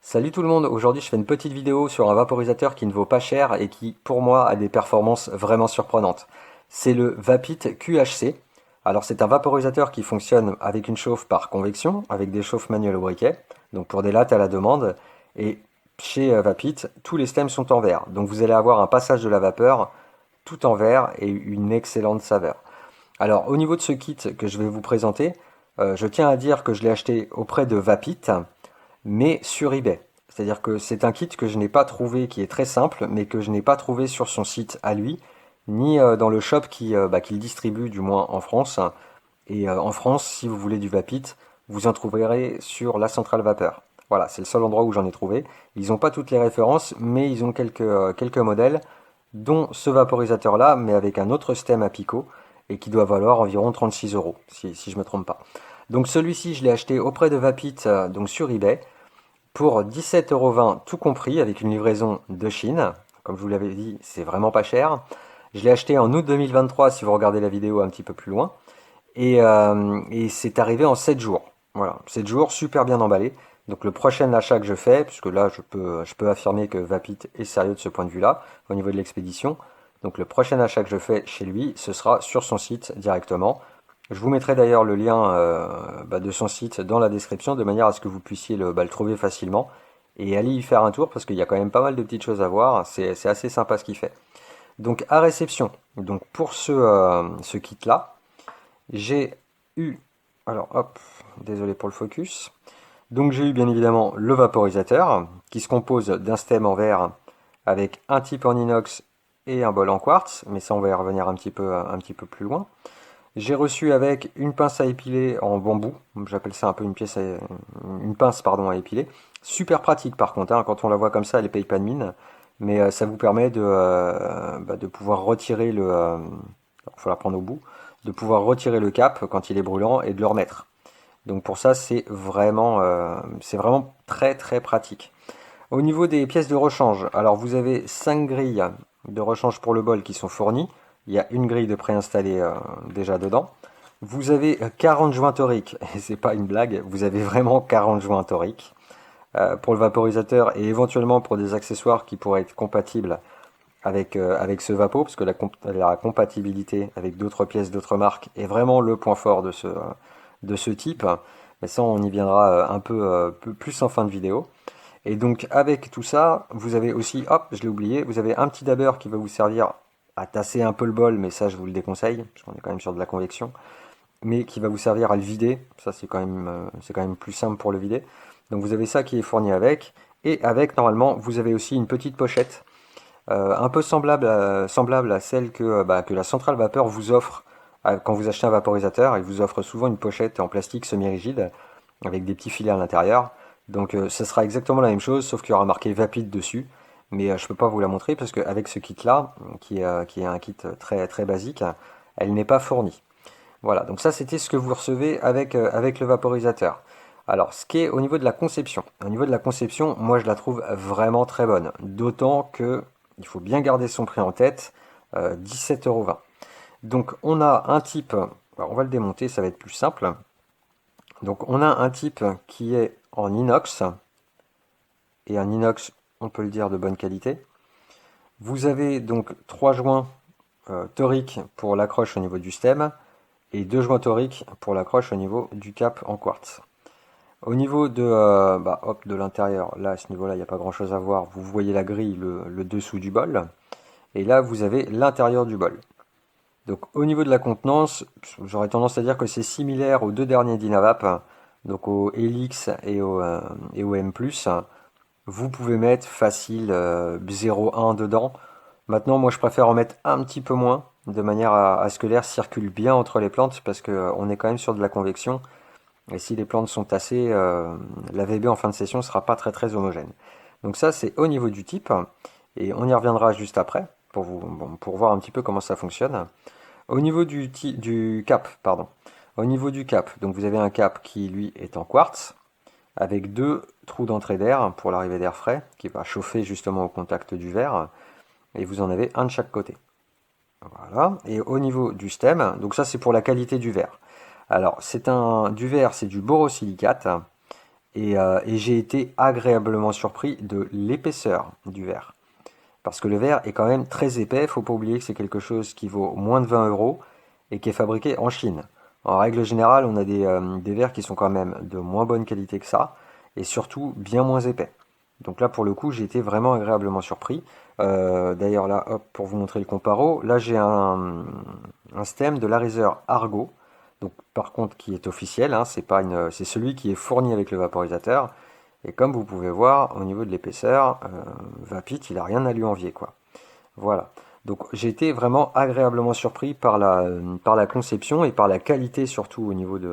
Salut tout le monde, aujourd'hui je fais une petite vidéo sur un vaporisateur qui ne vaut pas cher et qui pour moi a des performances vraiment surprenantes. C'est le Vapit QHC. Alors c'est un vaporisateur qui fonctionne avec une chauffe par convection, avec des chauffes manuelles au briquet, donc pour des lattes à la demande. Et chez Vapit, tous les stems sont en verre, donc vous allez avoir un passage de la vapeur tout en verre et une excellente saveur. Alors au niveau de ce kit que je vais vous présenter, je tiens à dire que je l'ai acheté auprès de Vapit mais sur eBay. C'est-à-dire que c'est un kit que je n'ai pas trouvé, qui est très simple, mais que je n'ai pas trouvé sur son site à lui, ni dans le shop qu'il distribue, du moins en France. Et en France, si vous voulez du Vapit, vous en trouverez sur la centrale vapeur. Voilà, c'est le seul endroit où j'en ai trouvé. Ils n'ont pas toutes les références, mais ils ont quelques modèles, dont ce vaporisateur-là, mais avec un autre stem à picot, et qui doit valoir environ 36 euros, si je ne me trompe pas. Donc celui-ci, je l'ai acheté auprès de Vapit, donc sur eBay pour 17,20 € tout compris, avec une livraison de Chine. Comme je vous l'avais dit, c'est vraiment pas cher. Je l'ai acheté en août 2023, si vous regardez la vidéo un petit peu plus loin. Et c'est arrivé en 7 jours. Voilà, 7 jours, super bien emballé. Donc le prochain achat que je fais, puisque là je peux affirmer que Vapit est sérieux de ce point de vue-là, au niveau de l'expédition. Donc le prochain achat que je fais chez lui, ce sera sur son site directement. Je vous mettrai d'ailleurs le lien de son site dans la description, de manière à ce que vous puissiez le trouver facilement. Et aller y faire un tour, parce qu'il y a quand même pas mal de petites choses à voir. C'est assez sympa ce qu'il fait. Donc à réception, donc pour ce kit-là, j'ai eu, alors hop, désolé pour le focus. Donc j'ai eu bien évidemment le vaporisateur qui se compose d'un stem en verre avec un type en inox et un bol en quartz, mais ça on va y revenir un petit peu plus loin. J'ai reçu avec une pince à épiler en bambou, j'appelle ça un peu une pince pardon à épiler. Super pratique par contre, hein, quand on la voit comme ça elle ne paye pas de mine, mais ça vous permet de pouvoir retirer il faut la prendre au bout, de pouvoir retirer le cap quand il est brûlant et de le remettre. Donc pour ça c'est vraiment très très pratique. Au niveau des pièces de rechange, alors vous avez 5 grilles de rechange pour le bol qui sont fournies. Il y a une grille de préinstallée déjà dedans. Vous avez 40 joints toriques, et c'est pas une blague, vous avez vraiment 40 joints toriques pour le vaporisateur et éventuellement pour des accessoires qui pourraient être compatibles avec ce Vapo, parce que la compatibilité avec d'autres pièces, d'autres marques est vraiment le point fort de ce type. Mais ça, on y viendra peu plus en fin de vidéo. Et donc, avec tout ça, vous avez aussi, hop, je l'ai oublié, vous avez un petit dabber qui va vous servir à tasser un peu le bol, mais ça, je vous le déconseille, parce qu'on est quand même sur de la convection, mais qui va vous servir à le vider. Ça, c'est quand même plus simple pour le vider. Donc, vous avez ça qui est fourni avec. Et avec, normalement, vous avez aussi une petite pochette un peu semblable à celle que la centrale vapeur vous offre quand vous achetez un vaporisateur. Il vous offre souvent une pochette en plastique semi-rigide avec des petits filets à l'intérieur. Donc ce sera exactement la même chose, sauf qu'il y aura marqué Vapit dessus. Mais je ne peux pas vous la montrer parce qu'avec ce kit-là, qui est un kit très, très basique, elle n'est pas fournie. Voilà, donc ça c'était ce que vous recevez avec le vaporisateur. Alors, ce qui est au niveau de la conception. Au niveau de la conception, moi je la trouve vraiment très bonne. D'autant que il faut bien garder son prix en tête, 17,20 €. Donc on a un type, alors on va le démonter, ça va être plus simple. Donc on a un type qui est en inox, et un inox, on peut le dire, de bonne qualité. Vous avez donc 3 joints toriques pour l'accroche au niveau du stem, et 2 joints toriques pour l'accroche au niveau du cap en quartz. Au niveau de l'intérieur, là à ce niveau-là, il n'y a pas grand-chose à voir. Vous voyez la grille, le dessous du bol. Et là, vous avez l'intérieur du bol. Donc au niveau de la contenance, j'aurais tendance à dire que c'est similaire aux deux derniers Dynavap, donc au Helix et au M+. Vous pouvez mettre facile 0,1 dedans. Maintenant, moi je préfère en mettre un petit peu moins, de manière à ce que l'air circule bien entre les plantes, parce qu'on est quand même sur de la convection. Et si les plantes sont tassées, la VB en fin de session ne sera pas très très homogène. Donc ça c'est au niveau du type, et on y reviendra juste après, pour voir un petit peu comment ça fonctionne. Au niveau du cap, pardon. Au niveau du cap, donc vous avez un cap qui lui est en quartz, avec deux trous d'entrée d'air pour l'arrivée d'air frais, qui va chauffer justement au contact du verre, et vous en avez un de chaque côté. Voilà. Et au niveau du stem, donc ça c'est pour la qualité du verre. Alors du verre, c'est du borosilicate, Et j'ai été agréablement surpris de l'épaisseur du verre. Parce que le verre est quand même très épais, faut pas oublier que c'est quelque chose qui vaut moins de 20 euros et qui est fabriqué en Chine. En règle générale, on a des verres qui sont quand même de moins bonne qualité que ça, et surtout bien moins épais. Donc là, pour le coup, j'ai été vraiment agréablement surpris. D'ailleurs, là, hop, pour vous montrer le comparo, là j'ai un stem de l'Araser Argo, donc par contre qui est officiel, hein, c'est celui qui est fourni avec le vaporisateur. Et comme vous pouvez voir, au niveau de l'épaisseur, Vapit, il a rien à lui envier, quoi. Voilà. Donc j'ai été vraiment agréablement surpris par la conception et par la qualité surtout au niveau du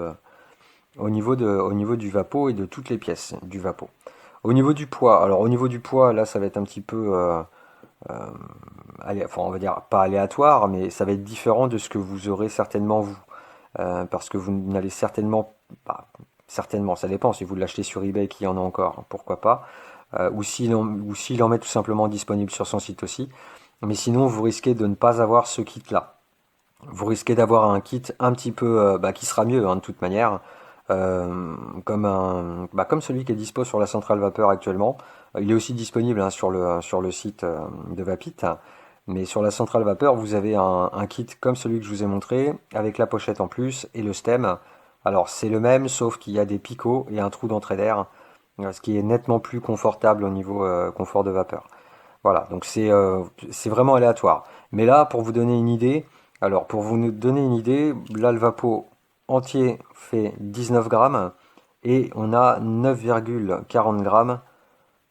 Vapo et de toutes les pièces du Vapo. Au niveau du poids, alors au niveau du poids, là ça va être un petit peu, enfin on va dire pas aléatoire, mais ça va être différent de ce que vous aurez certainement vous. Parce que vous n'allez certainement, bah, certainement, ça dépend, si vous l'achetez sur eBay qui en a encore, hein, pourquoi pas, ou s'il en met tout simplement disponible sur son site aussi. Mais sinon, vous risquez de ne pas avoir ce kit-là. Vous risquez d'avoir un kit un petit peu, qui sera mieux hein, de toute manière, comme celui qui est dispo sur la centrale vapeur actuellement. Il est aussi disponible hein, sur le site de Vapit. Mais sur la centrale vapeur, vous avez un kit comme celui que je vous ai montré, avec la pochette en plus et le stem. Alors c'est le même, sauf qu'il y a des picots et un trou d'entrée d'air, ce qui est nettement plus confortable au niveau confort de vapeur. Voilà, donc c'est vraiment aléatoire. Mais là, pour vous donner une idée, alors pour vous donner une idée, là le Vapo entier fait 19 grammes et on a 9,40 grammes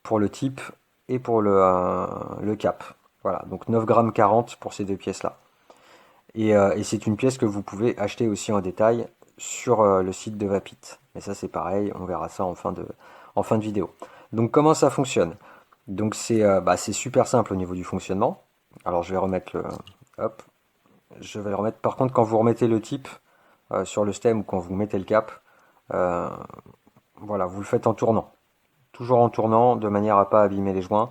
pour le type et pour le cap. Voilà, donc 9 grammes 40 pour ces deux pièces-là. Et c'est une pièce que vous pouvez acheter aussi en détail sur le site de Vapit. Mais ça c'est pareil, on verra ça en fin de vidéo. Donc comment ça fonctionne? Donc c'est super simple au niveau du fonctionnement. Alors je vais remettre hop, je vais le remettre. Par contre, quand vous remettez le type sur le stem ou quand vous mettez le cap, euh, voilà, vous le faites en tournant. Toujours en tournant de manière à pas abîmer les joints.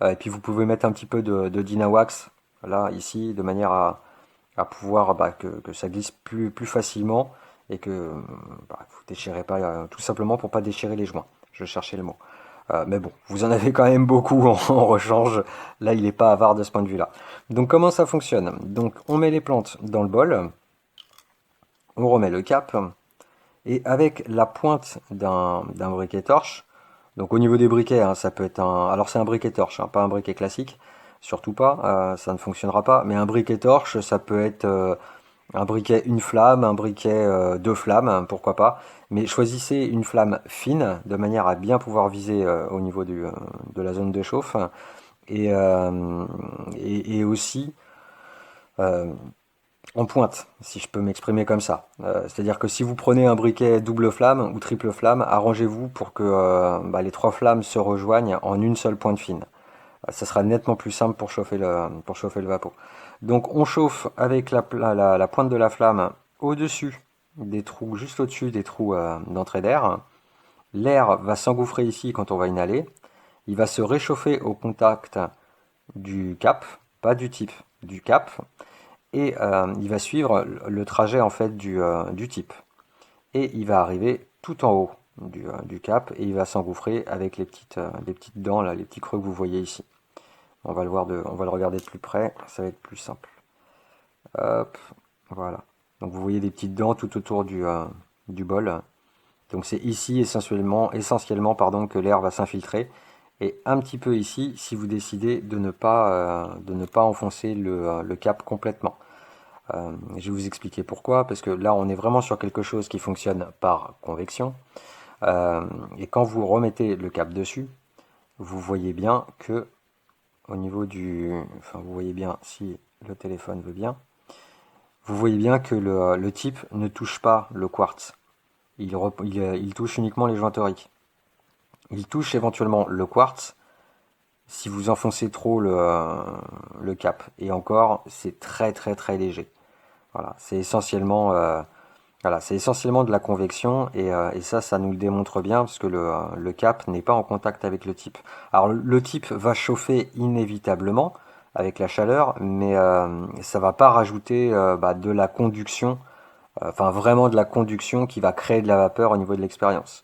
Et puis vous pouvez mettre un petit peu de Dynawax là, ici, de manière à pouvoir que ça glisse plus facilement et que vous déchirez pas, tout simplement pour pas déchirer les joints. Je cherchais le mot. Mais bon, vous en avez quand même beaucoup en rechange. Là, il n'est pas avare de ce point de vue-là. Donc, comment ça fonctionne? Donc, on met les plantes dans le bol, on remet le cap, et avec la pointe d'un briquet torche, donc au niveau des briquets, hein, ça peut être un... Alors, c'est un briquet torche, hein, pas un briquet classique, surtout pas, ça ne fonctionnera pas. Mais un briquet torche, ça peut être un briquet une flamme, un briquet deux flammes, hein, pourquoi pas. Mais choisissez une flamme fine, de manière à bien pouvoir viser au niveau de la zone de chauffe. Et, euh, et aussi euh, en pointe, si je peux m'exprimer comme ça. C'est-à-dire que si vous prenez un briquet double flamme ou triple flamme, arrangez-vous pour que les trois flammes se rejoignent en une seule pointe fine. Ça sera nettement plus simple pour chauffer le Vapo. Donc on chauffe avec la pointe de la flamme au-dessus des trous, juste au-dessus des trous d'entrée d'air. L'air va s'engouffrer ici quand on va inhaler. Il va se réchauffer au contact du cap, pas du type, du cap. Et il va suivre le trajet en fait du type. Et il va arriver tout en haut du cap et il va s'engouffrer avec les petites dents, là, les petits creux que vous voyez ici. On va on va le regarder de plus près, ça va être plus simple. Hop, voilà. Donc vous voyez des petites dents tout autour du bol. Donc c'est ici essentiellement pardon, que l'air va s'infiltrer. Et un petit peu ici si vous décidez de ne pas enfoncer le cap complètement. Je vais vous expliquer pourquoi, parce que là on est vraiment sur quelque chose qui fonctionne par convection. Et quand vous remettez le cap dessus, vous voyez bien que au niveau enfin vous voyez bien si le téléphone veut bien, vous voyez bien que le type ne touche pas le quartz. Il touche uniquement les joints toriques. Il touche éventuellement le quartz si vous enfoncez trop le cap. Et encore, c'est très léger. Voilà, c'est essentiellement de la convection et ça nous le démontre bien parce que le cap n'est pas en contact avec le type. Alors le type va chauffer inévitablement avec la chaleur, mais ça va pas rajouter de la conduction, enfin vraiment de la conduction qui va créer de la vapeur au niveau de l'expérience.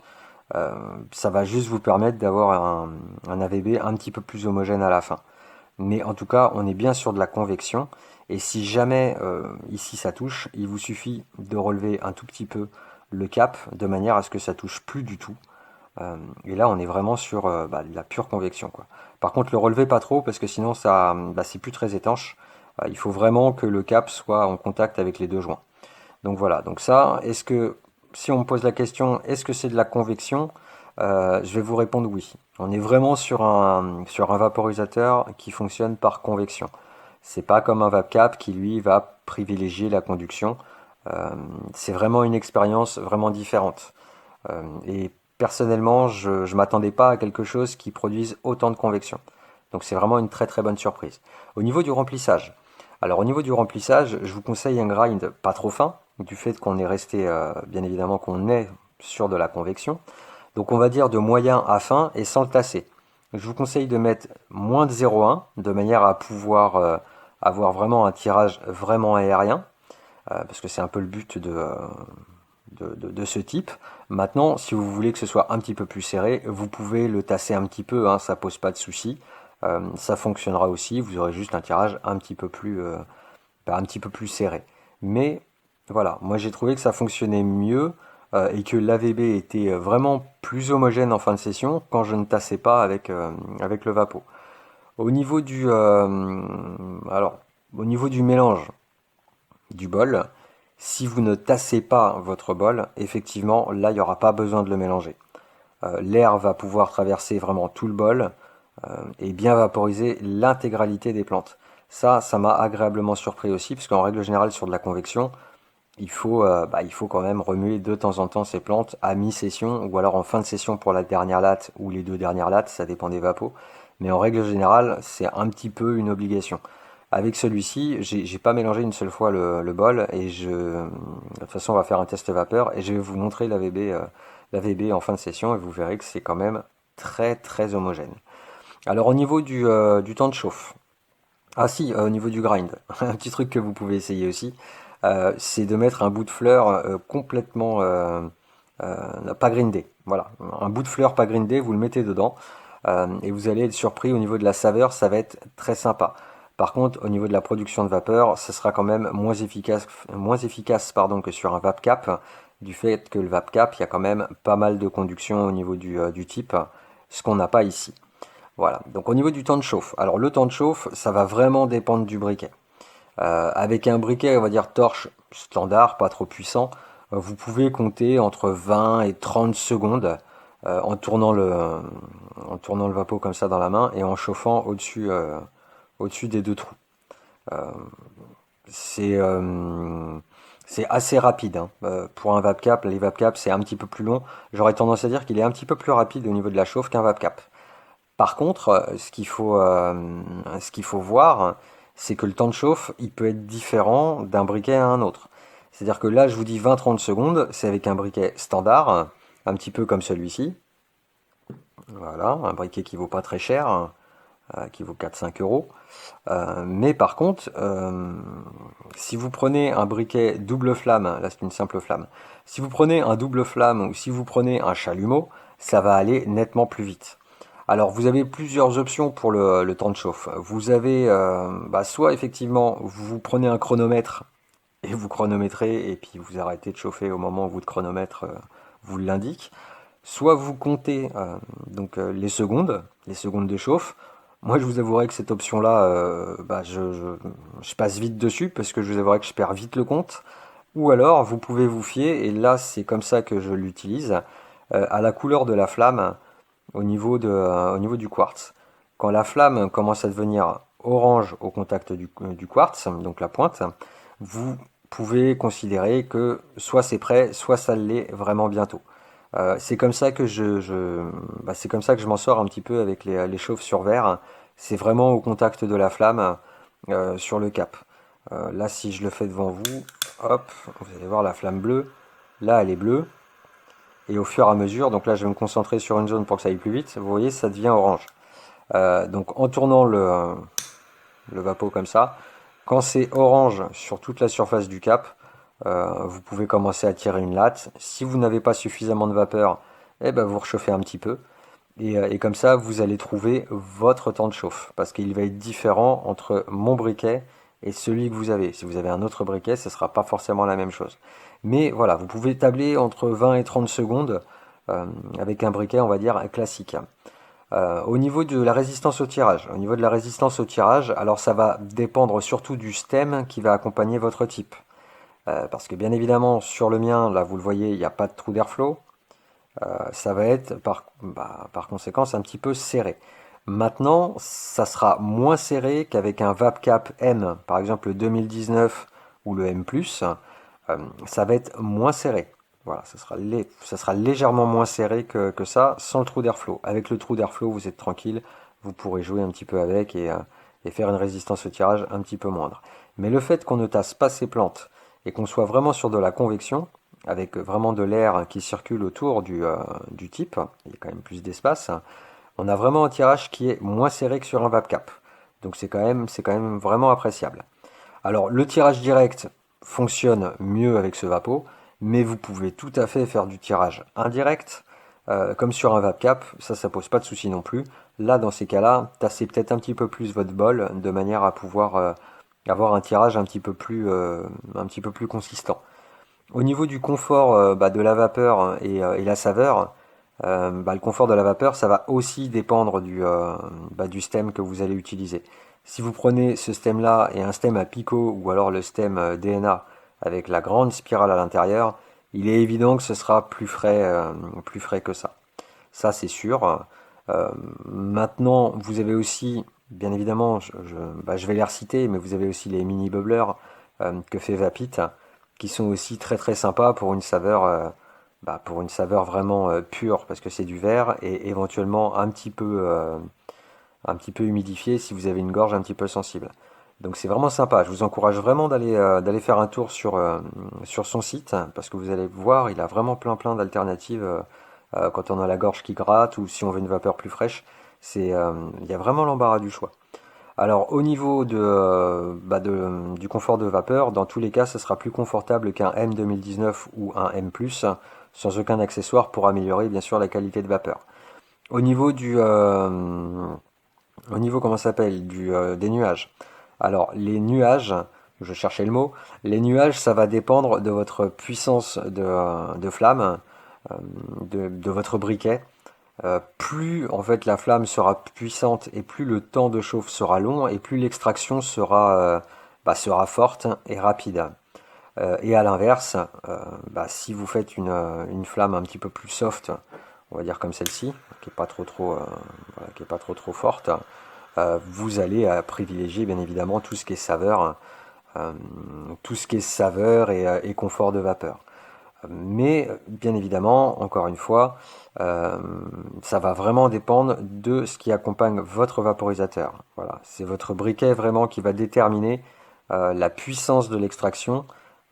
Ça va juste vous permettre d'avoir un AVB un petit peu plus homogène à la fin. Mais en tout cas, on est bien sur de la convection. Et si jamais ici ça touche, il vous suffit de relever un tout petit peu le cap de manière à ce que ça touche plus du tout. Et là, on est vraiment sur de la pure convection, quoi. Par contre, le relevez pas trop parce que sinon, c'est plus très étanche. Il faut vraiment que le cap soit en contact avec les deux joints. Donc voilà. Donc ça, si on me pose la question, est-ce que c'est de la convection? Je vais vous répondre oui. On est vraiment sur un vaporisateur qui fonctionne par convection. C'est pas comme un VapCap qui lui va privilégier la conduction. Euh, c'est vraiment une expérience vraiment différente. Et personnellement, je ne m'attendais pas à quelque chose qui produise autant de convection. Donc c'est vraiment une très très bonne surprise. Au niveau du remplissage, alors au niveau du remplissage, je vous conseille un grind pas trop fin, du fait qu'on est resté, bien évidemment qu'on est sur de la convection. Donc on va dire de moyen à fin et sans le tasser. Je vous conseille de mettre moins de 0,1 de manière à pouvoir avoir vraiment un tirage vraiment aérien, parce que c'est un peu le but de ce type. Maintenant, si vous voulez que ce soit un petit peu plus serré, vous pouvez le tasser un petit peu, hein, ça pose pas de souci. Ça fonctionnera aussi, vous aurez juste un tirage un petit peu plus serré. Mais voilà, moi j'ai trouvé que ça fonctionnait mieux et que l'AVB était vraiment plus homogène en fin de session quand je ne tassais pas avec le Vapo. Au niveau alors, au niveau du mélange du bol, si vous ne tassez pas votre bol, effectivement, là, il n'y aura pas besoin de le mélanger. L'air va pouvoir traverser vraiment tout le bol et bien vaporiser l'intégralité des plantes. Ça m'a agréablement surpris aussi, parce qu'en règle générale, sur de la convection, il faut quand même remuer de temps en temps ces plantes à mi-session ou alors en fin de session pour la dernière latte ou les deux dernières lattes, ça dépend des vapos. Mais en règle générale, c'est un petit peu une obligation. Avec celui-ci, j'ai pas mélangé une seule fois le bol et de toute façon, on va faire un test vapeur et je vais vous montrer l'AVB en fin de session et vous verrez que c'est quand même très très homogène. Alors au niveau du temps de chauffe, ah si, au niveau du grind, un petit truc que vous pouvez essayer aussi, c'est de mettre un bout de fleur complètement pas grindé. Voilà, un bout de fleur pas grindé, vous le mettez dedans et vous allez être surpris au niveau de la saveur, ça va être très sympa. Par contre, au niveau de la production de vapeur, ce sera quand même moins efficace pardon, que sur un VapCap, du fait que le VapCap, il y a quand même pas mal de conduction au niveau du type, ce qu'on n'a pas ici. Voilà, donc au niveau du temps de chauffe, alors le temps de chauffe, ça va vraiment dépendre du briquet. Avec un briquet, on va dire torche standard, pas trop puissant, vous pouvez compter entre 20 et 30 secondes en tournant le vapeau comme ça dans la main et en chauffant au-dessus des deux trous. Euh, c'est c'est assez rapide, hein. Pour un VapCap, les VapCap c'est un petit peu plus long. J'aurais tendance à dire qu'il est un petit peu plus rapide au niveau de la chauffe qu'un VapCap. Par contre, ce qu'il faut voir, c'est que le temps de chauffe, il peut être différent d'un briquet à un autre. C'est-à-dire que là, je vous dis 20-30 secondes, c'est avec un briquet standard, un petit peu comme celui-ci. Voilà, un briquet qui vaut pas très cher, qui vaut 4-5 euros. Mais par contre, si vous prenez un briquet double flamme, là c'est une simple flamme, si vous prenez un double flamme ou si vous prenez un chalumeau, ça va aller nettement plus vite. Alors vous avez plusieurs options pour le temps de chauffe. Vous avez soit effectivement vous prenez un chronomètre et vous chronométrez et puis vous arrêtez de chauffer au moment où votre chronomètre vous l'indique. Soit vous comptez les secondes de chauffe. Moi je vous avouerai que cette option-là, je passe vite dessus parce que je vous avouerai que je perds vite le compte. Ou alors vous pouvez vous fier, et là c'est comme ça que je l'utilise, à la couleur de la flamme au niveau du quartz. Quand la flamme commence à devenir orange au contact du quartz, donc la pointe, vous pouvez considérer que soit c'est prêt, soit ça l'est vraiment bientôt. C'est comme ça que c'est comme ça que je m'en sors un petit peu avec les chauves sur verre. C'est vraiment au contact de la flamme sur le cap. Là, si je le fais devant vous, hop, vous allez voir la flamme bleue. Là, elle est bleue. Et au fur et à mesure, donc là je vais me concentrer sur une zone pour que ça aille plus vite, vous voyez ça devient orange. Donc en tournant le vapeau comme ça, quand c'est orange sur toute la surface du cap, vous pouvez commencer à tirer une latte. Si vous n'avez pas suffisamment de vapeur, et ben vous rechauffez un petit peu. Et comme ça, vous allez trouver votre temps de chauffe, parce qu'il va être différent entre mon briquet et celui que vous avez. Si vous avez un autre briquet, ce ne sera pas forcément la même chose. Mais voilà, vous pouvez tabler entre 20 et 30 secondes avec un briquet, on va dire, classique. Au niveau de la résistance au tirage, alors ça va dépendre surtout du stem qui va accompagner votre type. Parce que bien évidemment, sur le mien, là vous le voyez, il n'y a pas de trou d'airflow. Ça va être par conséquence un petit peu serré. Maintenant, ça sera moins serré qu'avec un VapCap M, par exemple le 2019 ou le M+, ça va être moins serré. Voilà, ça sera légèrement moins serré que ça, sans le trou d'airflow. Avec le trou d'airflow, vous êtes tranquille, vous pourrez jouer un petit peu avec et faire une résistance au tirage un petit peu moindre. Mais le fait qu'on ne tasse pas ces plantes et qu'on soit vraiment sur de la convection, avec vraiment de l'air qui circule autour du type, il y a quand même plus d'espace, on a vraiment un tirage qui est moins serré que sur un VapCap. Donc c'est quand même vraiment appréciable. Alors le tirage direct fonctionne mieux avec ce Vapo, mais vous pouvez tout à fait faire du tirage indirect, comme sur un VapCap, ça pose pas de souci non plus. Là, dans ces cas-là, tassez peut-être un petit peu plus votre bol, de manière à pouvoir avoir un tirage un petit peu plus consistant. Au niveau du confort de la vapeur et la saveur, le confort de la vapeur, ça va aussi dépendre du stem que vous allez utiliser. Si vous prenez ce stem-là et un stem à picot ou alors le stem DNA avec la grande spirale à l'intérieur, il est évident que ce sera plus frais que ça. Ça, c'est sûr. Maintenant, vous avez aussi, bien évidemment, je vais les reciter, mais vous avez aussi les mini bubblers que fait Vapit, qui sont aussi très très sympas pour une saveur vraiment pure, parce que c'est du verre et éventuellement un petit peu humidifié si vous avez une gorge un petit peu sensible. Donc c'est vraiment sympa. Je vous encourage vraiment d'aller faire un tour sur son site, parce que vous allez voir, il a vraiment plein d'alternatives quand on a la gorge qui gratte ou si on veut une vapeur plus fraîche. Il y a vraiment l'embarras du choix. Alors au niveau du confort de vapeur, dans tous les cas, ce sera plus confortable qu'un M 2019 ou un M+, sans aucun accessoire pour améliorer bien sûr la qualité de vapeur. Au niveau comment ça s'appelle, des nuages. Alors les nuages, je cherchais le mot, les nuages ça va dépendre de votre puissance de flamme, de votre briquet. Plus en fait la flamme sera puissante et plus le temps de chauffe sera long et plus l'extraction sera forte et rapide. Et à l'inverse, si vous faites une flamme un petit peu plus soft, on va dire comme celle-ci, qui est pas voilà, qui est pas trop forte, vous allez privilégier bien évidemment euh, tout ce qui est saveur et confort de vapeur. Mais bien évidemment, encore une fois, euh, ça va vraiment dépendre de ce qui accompagne votre vaporisateur. Voilà, c'est votre briquet vraiment qui va déterminer la puissance de l'extraction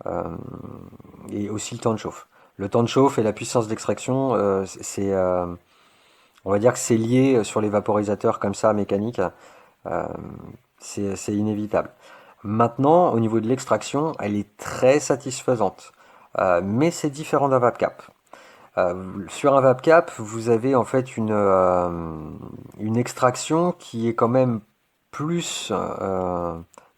euh, et aussi le temps de chauffe. Le temps de chauffe et la puissance d'extraction, on va dire que c'est lié sur les vaporisateurs comme ça mécaniques. Euh, c'est inévitable. Maintenant, au niveau de l'extraction, elle est très satisfaisante. Mais c'est différent d'un VapCap. Sur un VapCap, vous avez en fait une extraction qui est quand même plus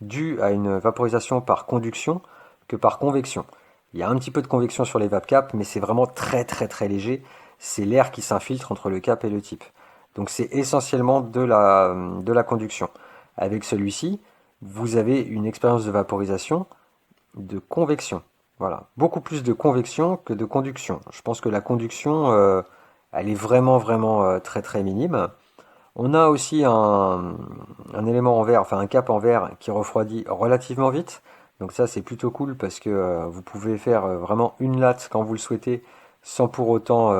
due à une vaporisation par conduction que par convection. Il y a un petit peu de convection sur les VapCap, mais c'est vraiment très léger. C'est l'air qui s'infiltre entre le cap et le type. Donc c'est essentiellement de la conduction. Avec celui-ci, vous avez une expérience de vaporisation de convection. Voilà, beaucoup plus de convection que de conduction. Je pense que la conduction, elle est vraiment très minime. On a aussi un élément en verre, enfin un cap en verre qui refroidit relativement vite. Donc ça c'est plutôt cool parce que vous pouvez faire vraiment une latte quand vous le souhaitez sans pour autant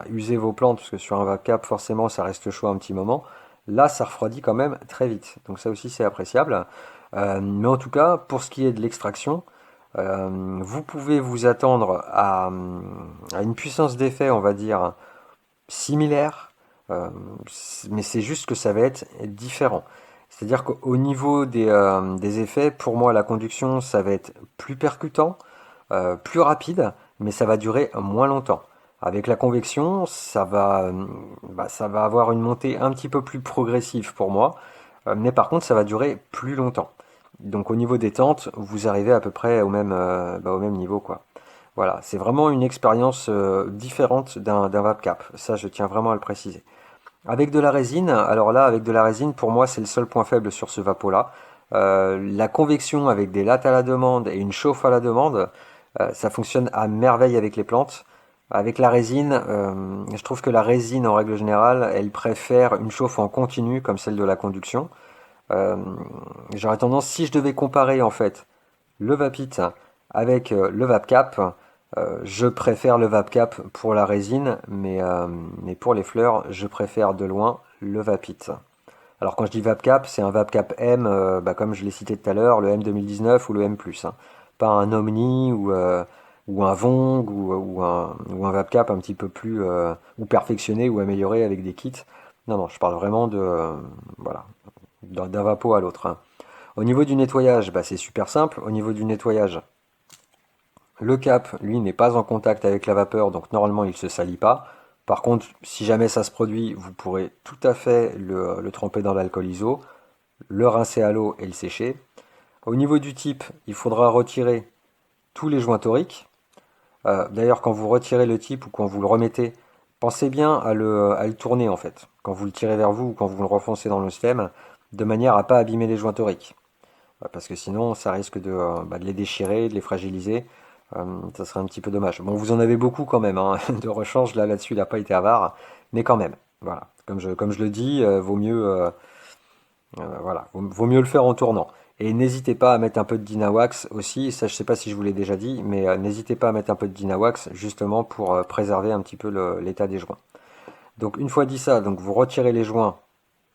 user vos plantes, parce que sur un cap forcément ça reste chaud un petit moment. Là ça refroidit quand même très vite. Donc ça aussi c'est appréciable. Mais en tout cas, pour ce qui est de l'extraction, vous pouvez vous attendre à une puissance d'effet, on va dire, similaire, euh, mais c'est juste que ça va être différent. C'est-à-dire qu'au niveau des effets, pour moi, la conduction, ça va être plus percutant, plus rapide, mais ça va durer moins longtemps. Avec la convection, ça va avoir une montée un petit peu plus progressive pour moi, mais par contre ça va durer plus longtemps. Donc au niveau des tentes, vous arrivez à peu près au même niveau, quoi. Voilà, c'est vraiment une expérience différente d'un Vapcap. Ça, je tiens vraiment à le préciser. Avec de la résine, alors là, avec de la résine, pour moi, c'est le seul point faible sur ce Vapo-là. La convection avec des lattes à la demande et une chauffe à la demande, ça fonctionne à merveille avec les plantes. Avec la résine, je trouve que la résine, en règle générale, elle préfère une chauffe en continu, comme celle de la conduction. Euh, J'aurais tendance, si je devais comparer en fait le Vapit avec le Vapcap, je préfère le Vapcap pour la résine, mais pour les fleurs, je préfère de loin le Vapit. Alors quand je dis Vapcap, c'est un Vapcap M, comme je l'ai cité tout à l'heure, le M 2019 ou le M+, hein. Pas un Omni ou un Vong ou un Vapcap un petit peu plus ou perfectionné ou amélioré avec des kits. Non, non, je parle vraiment voilà, d'un Vapo à l'autre, hein. Au niveau du nettoyage, c'est super simple. Au niveau du nettoyage, le cap, lui, n'est pas en contact avec la vapeur, donc normalement il ne se salit pas. Par contre, si jamais ça se produit, vous pourrez tout à fait le tremper dans l'alcool iso, le rincer à l'eau et le sécher. Au niveau du type, il faudra retirer tous les joints toriques. D'ailleurs, quand vous retirez le type ou quand vous le remettez, pensez bien à le tourner en fait. Quand vous le tirez vers vous ou quand vous le renfoncez dans le stem, de manière à ne pas abîmer les joints toriques. Parce que sinon ça risque de les déchirer, de les fragiliser. Ça serait un petit peu dommage. Bon, vous en avez beaucoup quand même, hein, de rechange, là-dessus il n'a pas été avare, mais quand même, voilà. Comme je le dis, vaut mieux le faire en tournant. Et n'hésitez pas à mettre un peu de Dynawax aussi, ça je sais pas si je vous l'ai déjà dit, mais n'hésitez pas à mettre un peu de Dynawax justement pour préserver un petit peu l'état des joints. Donc une fois dit ça, donc vous retirez les joints,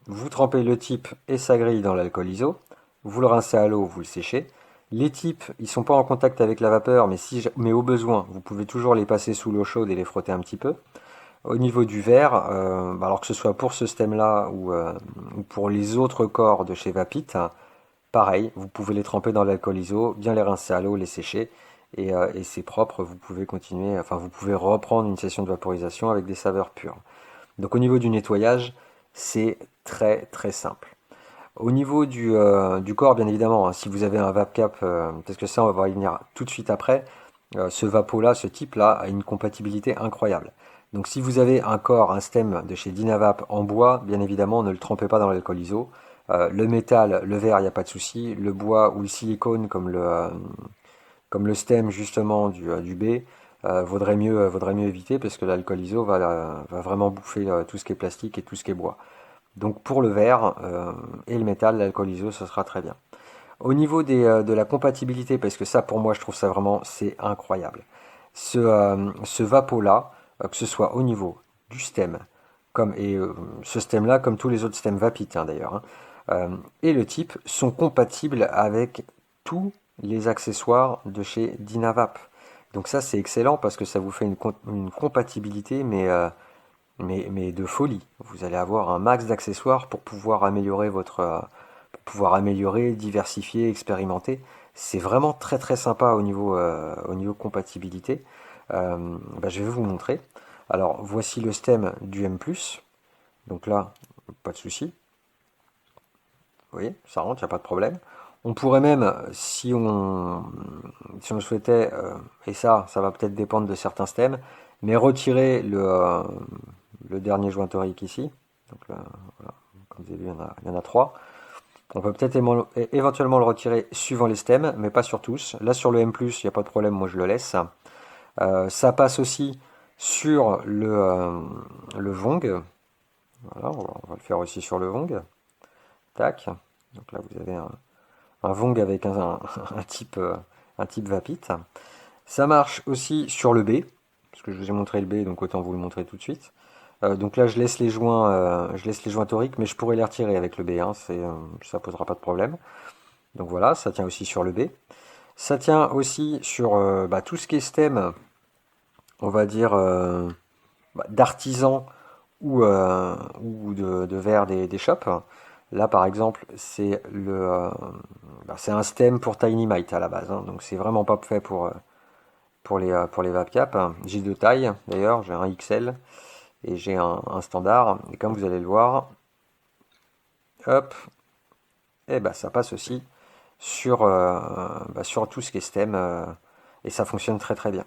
vous trempez le type et sa grille dans l'alcool iso, vous le rincez à l'eau, vous le séchez. Les types, ils sont pas en contact avec la vapeur, mais au besoin, vous pouvez toujours les passer sous l'eau chaude et les frotter un petit peu. Au niveau du verre, alors que ce soit pour ce stem-là ou pour les autres corps de chez Vapit, hein, pareil, vous pouvez les tremper dans l'alcool iso, bien les rincer à l'eau, les sécher, et c'est propre, vous pouvez continuer, enfin vous pouvez reprendre une session de vaporisation avec des saveurs pures. Donc au niveau du nettoyage, c'est très très simple. Au niveau du corps, bien évidemment, hein, si vous avez un VapCap, parce que ça on va y venir tout de suite après, ce Vapo-là, ce type-là, a une compatibilité incroyable. Donc si vous avez un corps, un stem de chez Dynavap en bois, bien évidemment, ne le trempez pas dans l'alcool iso. Le métal, le verre, il n'y a pas de souci. Le bois ou le silicone, comme le stem justement du B, vaudrait mieux éviter parce que l'alcool iso va vraiment bouffer tout ce qui est plastique et tout ce qui est bois. Donc pour le verre et le métal, l'alcool iso, ce sera très bien. Au niveau de la compatibilité, parce que ça pour moi je trouve ça vraiment c'est incroyable. Ce Vapo-là, que ce soit au niveau du stem, ce stem-là, comme tous les autres stems Vapit hein, d'ailleurs, hein, et le type sont compatibles avec tous les accessoires de chez Dynavap. Donc ça c'est excellent parce que ça vous fait une compatibilité mais de folie. Vous allez avoir un max d'accessoires pour pouvoir améliorer pour pouvoir améliorer, diversifier, expérimenter. C'est vraiment très très sympa au niveau compatibilité. Je vais vous montrer. Alors voici le stem du M+. Donc là, pas de souci. Vous voyez, ça rentre, il n'y a pas de problème. On pourrait même, si on le souhaitait, et ça va peut-être dépendre de certains stems, mais retirer le dernier joint torique ici. Donc là, voilà, comme vous avez vu, il y en a trois. On peut peut-être éventuellement le retirer suivant les stems, mais pas sur tous. Là sur le M+, il n'y a pas de problème, moi je le laisse. Ça passe aussi sur le Vong. Voilà, on va le faire aussi sur le Vong. Tac. Donc là vous avez un Vong avec un type Vapit. Ça marche aussi sur le B, parce que je vous ai montré le B, donc autant vous le montrer tout de suite. Donc là, je laisse les joints toriques, mais je pourrais les retirer avec le B, hein, ça posera pas de problème. Donc voilà, ça tient aussi sur le B. Ça tient aussi sur tout ce qui est stem, on va dire d'artisan ou de verre des shops. Là, par exemple, c'est un stem pour Tiny Mite à la base, hein, donc c'est vraiment pas fait pour les VapCap. J'ai deux tailles d'ailleurs, j'ai un XL et j'ai un standard. Et comme vous allez le voir, hop, et bah ça passe aussi sur tout ce qui est stem et ça fonctionne très très bien.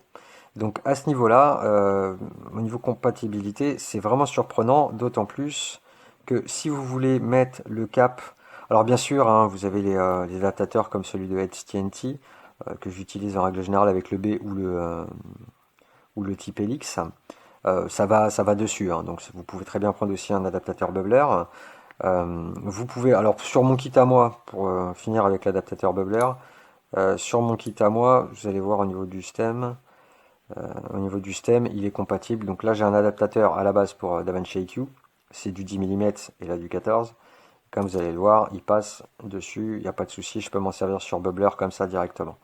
Donc à ce niveau-là, au niveau compatibilité, c'est vraiment surprenant, d'autant plus que si vous voulez mettre le cap, alors bien sûr, hein, vous avez les adaptateurs comme celui de HTNT, que j'utilise en règle générale avec le B ou le type Helix. Ça va dessus, hein, donc vous pouvez très bien prendre aussi un adaptateur bubbler. Vous pouvez, alors sur mon kit à moi, pour finir avec l'adaptateur bubbler, sur mon kit à moi, vous allez voir au niveau du stem. Il est compatible. Donc là, j'ai un adaptateur à la base pour DaVinci IQ. C'est du 10 mm et là du 14. Comme vous allez le voir, il passe dessus. Il n'y a pas de souci. Je peux m'en servir sur Bubbler comme ça directement.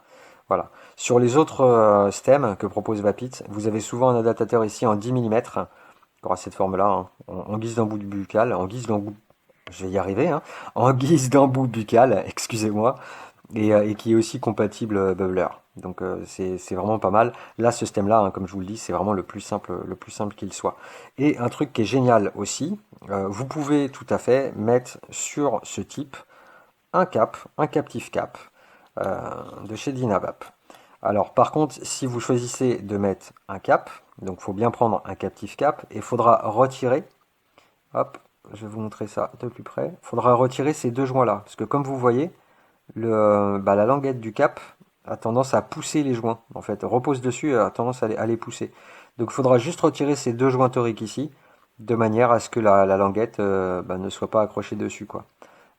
Voilà. Sur les autres stems que propose Vapit, vous avez souvent un adaptateur ici en 10 mm. Aura cette forme-là, hein, en guise d'embout buccal, je vais y arriver, hein, en guise d'embout buccal, excusez-moi, et qui est aussi compatible Bubbler. Donc c'est vraiment pas mal. Là, ce système-là, hein, comme je vous le dis, c'est vraiment le plus simple qu'il soit. Et un truc qui est génial aussi, vous pouvez tout à fait mettre sur ce type un captif cap de chez Dynavap. Alors par contre, si vous choisissez de mettre un cap, donc il faut bien prendre un captif cap et il faudra retirer, hop, je vais vous montrer ça de plus près, il faudra retirer ces deux joints-là, parce que comme vous voyez, la languette du cap a tendance à pousser les joints. En fait, repose dessus, a tendance à les pousser. Donc il faudra juste retirer ces deux joints toriques ici, de manière à ce que la languette ne soit pas accrochée dessus, quoi.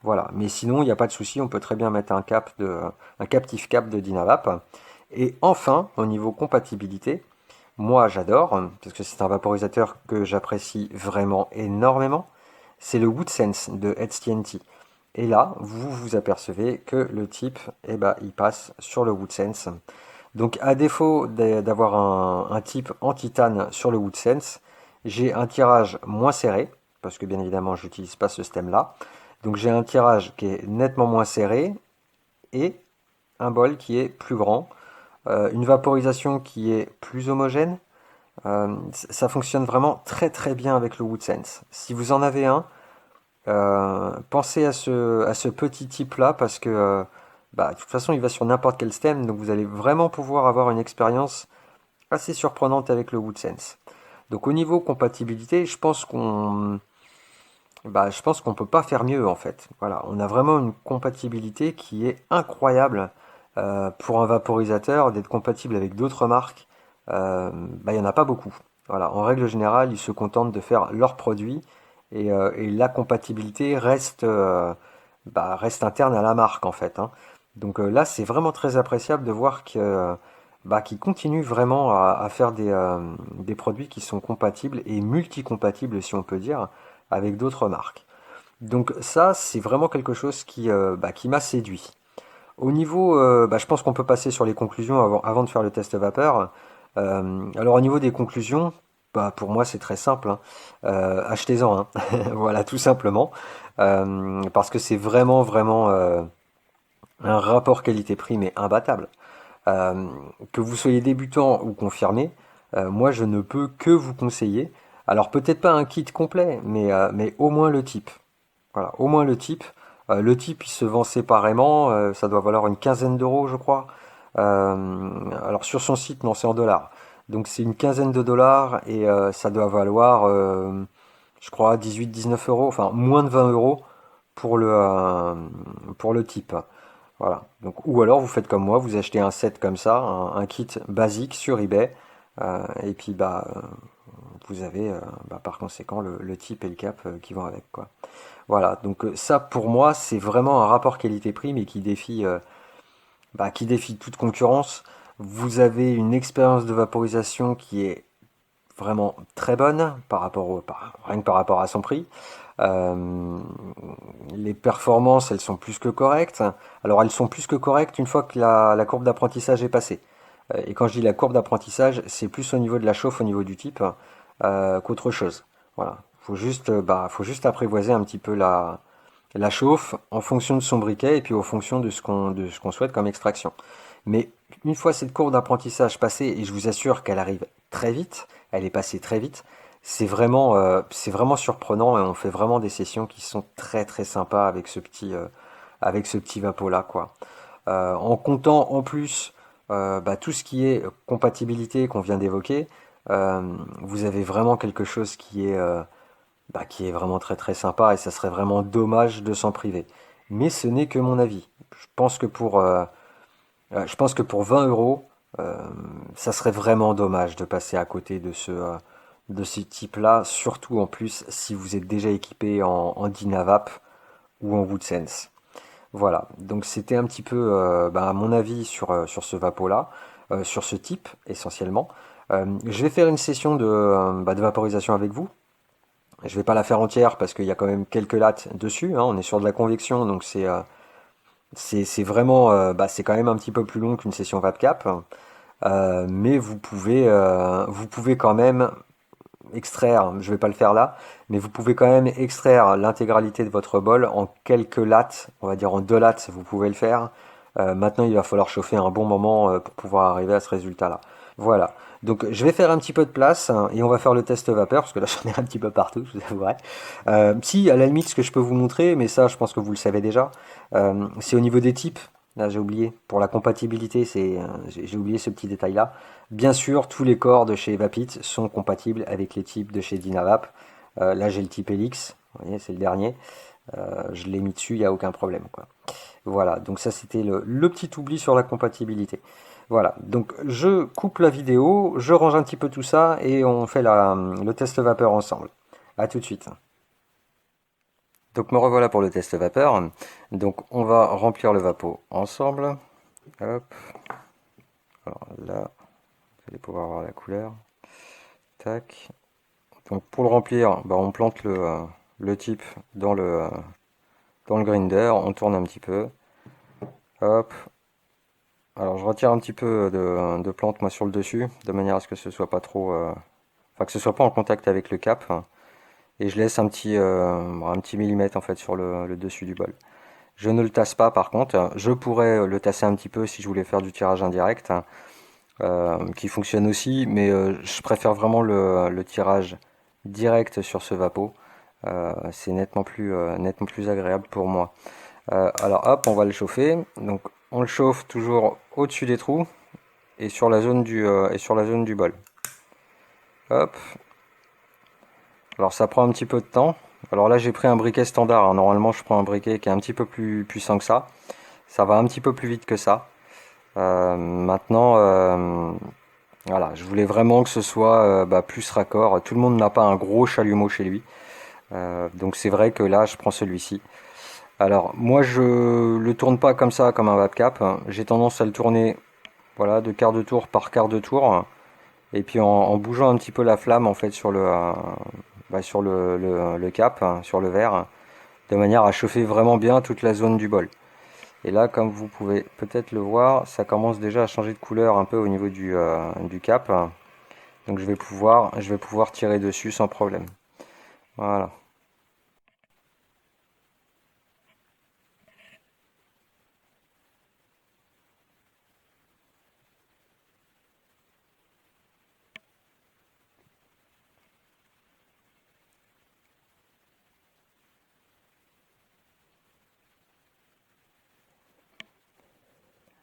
Voilà. Mais sinon, il n'y a pas de souci, on peut très bien mettre un captif cap de Dynavap. Et enfin, au niveau compatibilité, moi j'adore, parce que c'est un vaporisateur que j'apprécie vraiment énormément, c'est le WoodSense de HTNT. Et là, vous vous apercevez que le type, il passe sur le WoodSense. Donc à défaut d'avoir un type en titane sur le WoodSense, j'ai un tirage moins serré, parce que bien évidemment je n'utilise pas ce stem-là. Donc j'ai un tirage qui est nettement moins serré et un bol qui est plus grand, une vaporisation qui est plus homogène. Ça fonctionne vraiment très très bien avec le WoodSense. Si vous en avez un, pensez à ce petit type là parce que de toute façon il va sur n'importe quel stem, donc vous allez vraiment pouvoir avoir une expérience assez surprenante avec le WoodSense. Donc au niveau compatibilité, je pense qu'on peut pas faire mieux en fait. Voilà, on a vraiment une compatibilité qui est incroyable pour un vaporisateur d'être compatible avec d'autres marques. Il y en a pas beaucoup. Voilà, en règle générale, ils se contentent de faire leurs produits et la compatibilité reste interne à la marque en fait, hein. Donc là, c'est vraiment très appréciable de voir qu'ils continuent vraiment à faire des produits qui sont compatibles et multi-compatibles, si on peut dire, avec d'autres marques. Donc ça, c'est vraiment quelque chose qui m'a séduit. Au niveau, je pense qu'on peut passer sur les conclusions avant de faire le test vapeur. Alors au niveau des conclusions, pour moi c'est très simple, hein. Achetez-en, hein. Voilà, tout simplement. Parce que c'est vraiment, vraiment un rapport qualité-prix, mais imbattable. Euh, que vous soyez débutant ou confirmé, moi je ne peux que vous conseiller. Alors peut-être pas un kit complet, mais au moins le type. Voilà, au moins le type. Le type il se vend séparément, ça doit valoir une quinzaine d'euros je crois. Alors sur son site, non, c'est en dollars. Donc c'est une quinzaine de dollars et ça doit valoir, je crois, 18-19 euros, enfin moins de 20 euros pour le type. Voilà. Donc, ou alors vous faites comme moi, vous achetez un set comme ça, un kit basique sur eBay, et puis vous avez par conséquent le type et le cap qui vont avec quoi. Voilà. Donc ça pour moi c'est vraiment un rapport qualité-prix mais qui défie toute concurrence. Vous avez une expérience de vaporisation qui est vraiment très bonne rien que par rapport à son prix. Euh, les performances, elles sont plus que correctes. Alors elles sont plus que correctes une fois que la courbe d'apprentissage est passée. Et quand je dis la courbe d'apprentissage, c'est plus au niveau de la chauffe, au niveau du type, qu'autre chose. Voilà. Faut juste apprivoiser un petit peu la chauffe en fonction de son briquet et puis en fonction de ce qu'on souhaite comme extraction. Mais une fois cette courbe d'apprentissage passée, et je vous assure qu'elle arrive très vite, elle est passée très vite, c'est vraiment surprenant et on fait vraiment des sessions qui sont très très sympas avec ce petit Vapo là, quoi. En comptant en plus tout ce qui est compatibilité qu'on vient d'évoquer, vous avez vraiment quelque chose qui est vraiment très très sympa et ça serait vraiment dommage de s'en priver. Mais ce n'est que mon avis. Je pense que pour 20 euros, ça serait vraiment dommage de passer à côté de ce type-là, surtout en plus si vous êtes déjà équipé en Dynavap ou en WoodSense. Voilà, donc c'était un petit peu mon avis sur ce Vapo-là, sur ce type essentiellement. Je vais faire une session de vaporisation avec vous. Je vais pas la faire entière parce qu'il y a quand même quelques lattes dessus, hein. On est sur de la convection, donc c'est vraiment, c'est quand même un petit peu plus long qu'une session VapCap. Mais vous pouvez quand même extraire, je vais pas le faire là, mais vous pouvez quand même extraire l'intégralité de votre bol en quelques lattes, on va dire en 2 lattes, vous pouvez le faire. Maintenant, il va falloir chauffer un bon moment pour pouvoir arriver à ce résultat-là. Voilà. Donc, je vais faire un petit peu de place hein, et on va faire le test vapeur parce que là, j'en ai un petit peu partout, je vous avouerai. Si, à la limite, ce que je peux vous montrer, mais ça, je pense que vous le savez déjà, c'est au niveau des types. Là, j'ai oublié. Pour la compatibilité, j'ai oublié ce petit détail-là. Bien sûr, tous les corps de chez Vapit sont compatibles avec les types de chez Dynavap. Là, j'ai le type Helix. Vous voyez, c'est le dernier. Je l'ai mis dessus, il n'y a aucun problème, quoi. Voilà, donc ça c'était le petit oubli sur la compatibilité. Voilà, donc je coupe la vidéo, je range un petit peu tout ça et on fait le test vapeur ensemble. A tout de suite. Donc me revoilà pour le test vapeur. Donc on va remplir le vapeau ensemble. Hop, alors là, vous allez pouvoir voir la couleur. Tac. Donc pour le remplir, on plante le type dans le grinder, on tourne un petit peu. Hop. Alors je retire un petit peu de plante moi sur le dessus, de manière à ce que ce soit pas trop, enfin que ce soit pas en contact avec le cap. Et je laisse un petit millimètre en fait sur le dessus du bol. Je ne le tasse pas par contre. Je pourrais le tasser un petit peu si je voulais faire du tirage indirect, qui fonctionne aussi, mais je préfère vraiment le tirage direct sur ce vapeau. C'est nettement plus agréable pour moi. Alors hop, on va le chauffer. Donc on le chauffe toujours au-dessus des trous et sur la zone du bol. Hop. Alors ça prend un petit peu de temps. Alors là j'ai pris un briquet standard, hein. Normalement je prends un briquet qui est un petit peu plus puissant que ça. Ça va un petit peu plus vite que ça. Maintenant, voilà, je voulais vraiment que ce soit plus raccord. Tout le monde n'a pas un gros chalumeau chez lui. Donc c'est vrai que là je prends celui-ci. Alors moi je le tourne pas comme ça, comme un Vapcap. J'ai tendance à le tourner voilà, de quart de tour par quart de tour. Et puis en bougeant un petit peu la flamme en fait sur le cap, hein, sur le verre, de manière à chauffer vraiment bien toute la zone du bol. Et là, comme vous pouvez peut-être le voir, ça commence déjà à changer de couleur un peu au niveau du cap. Donc je vais pouvoir tirer dessus sans problème. Voilà.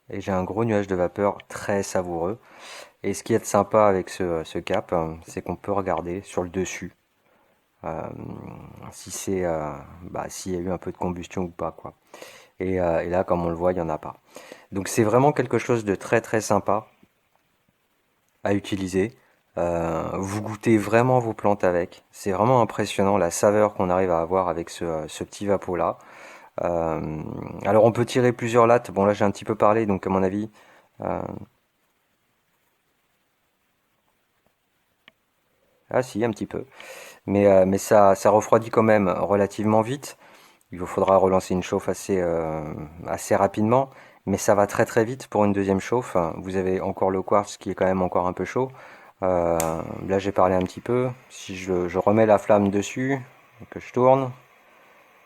Et j'ai un gros nuage de vapeur très savoureux. Et ce qui est sympa avec ce cap, c'est qu'on peut regarder sur le dessus euh, si s'il y a eu un peu de combustion ou pas, quoi. Et là, comme on le voit, il n'y en a pas. Donc c'est vraiment quelque chose de très très sympa à utiliser. Vous goûtez vraiment vos plantes avec. C'est vraiment impressionnant la saveur qu'on arrive à avoir avec ce petit vapeau là. Alors on peut tirer plusieurs lattes. Bon là j'ai un petit peu parlé donc à mon avis. euh, ah si un petit peu. Mais ça refroidit quand même relativement vite. Il vous faudra relancer une chauffe assez rapidement. Mais ça va très très vite pour une deuxième chauffe. Vous avez encore le quartz qui est quand même encore un peu chaud. Euh, Là j'ai parlé un petit peu. Si je remets la flamme dessus, que je tourne,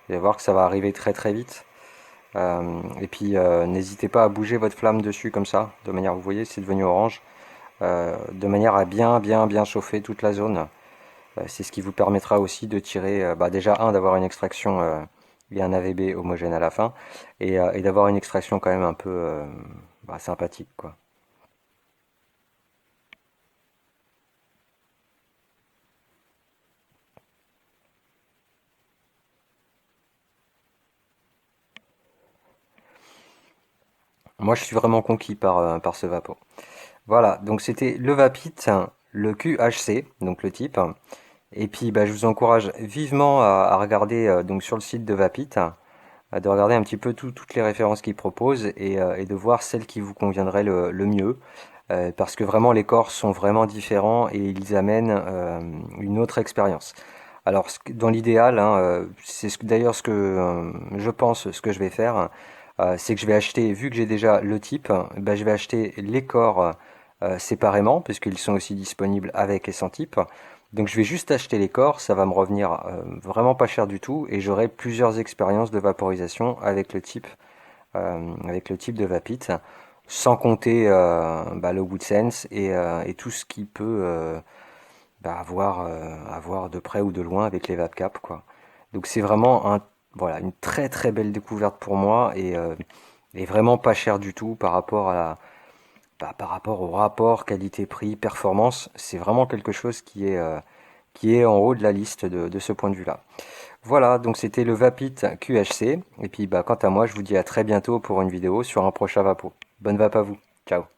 vous allez voir que ça va arriver très très vite. Et puis n'hésitez pas à bouger votre flamme dessus comme ça, de manière, vous voyez, c'est devenu orange, de manière à bien chauffer toute la zone. C'est ce qui vous permettra aussi de tirer, déjà d'avoir une extraction et un AVB homogène à la fin, et d'avoir une extraction quand même un peu sympathique, quoi. Moi, je suis vraiment conquis par ce Vapo. Voilà, donc c'était le Vapit, le QHC, donc le type. Et puis, je vous encourage vivement à regarder donc sur le site de Vapit, de regarder un petit peu toutes les références qu'ils proposent et de voir celle qui vous conviendrait le mieux. Parce que vraiment, les corps sont vraiment différents et ils amènent une autre expérience. Alors, dans l'idéal, hein, c'est d'ailleurs ce que je pense, ce que je vais faire, c'est que je vais acheter, vu que j'ai déjà le type, je vais acheter les corps séparément, puisqu'ils sont aussi disponibles avec et sans type. Donc je vais juste acheter les corps, ça va me revenir vraiment pas cher du tout, et j'aurai plusieurs expériences de vaporisation avec le type de Vapit, sans compter le WoodSense et tout ce qui peut avoir de près ou de loin avec les VapCap, quoi. Donc c'est vraiment voilà, une très très belle découverte pour moi et vraiment pas cher du tout par rapport par rapport au rapport qualité-prix performance. C'est vraiment quelque chose qui est en haut de la liste de ce point de vue-là. Voilà, donc c'était le Vapit QHC. Et puis quant à moi, je vous dis à très bientôt pour une vidéo sur un prochain Vapo. Bonne vape à vous. Ciao.